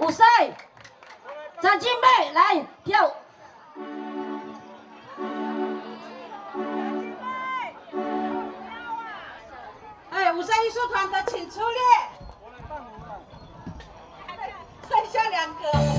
有赛，站进妹来跳。哎，五山艺术团的请出列，剩下2个。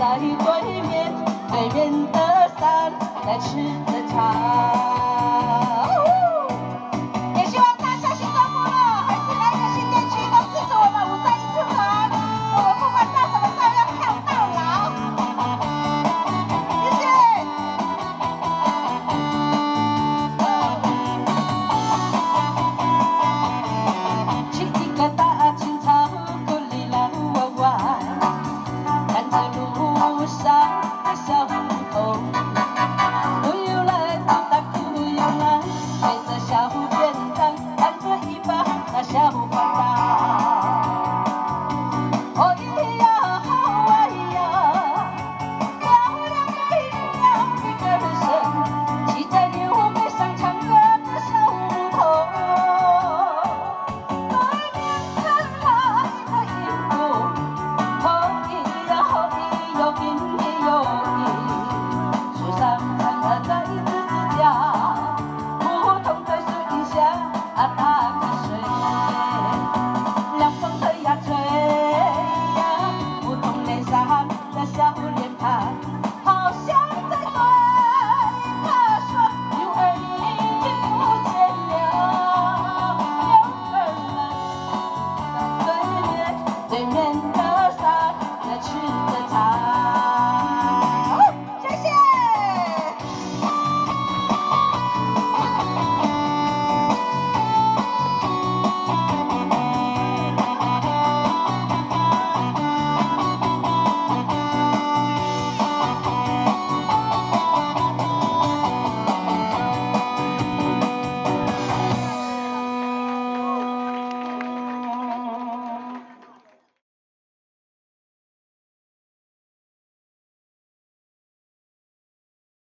在对面的山，在吃着茶。也希望大家新中部落还是来个新店区都支持我们531出团，我们不管到什么时候要跳到老。谢谢。吃一个大青草，苦里老弯弯，看着路上的小木头，忽悠来嘟答忽悠来，背着小便当，弹着一把那小黄刀。哦咿呀哦哎呀，漂亮的一个人生，骑在牛背上唱歌的小木头。对面传来的音符，哦咿呀哦咿哟咿哟咿，树上藏着在一只指甲，梧桐在树荫下打瞌睡，凉风吹呀吹呀，梧桐脸上的小脸庞，好像。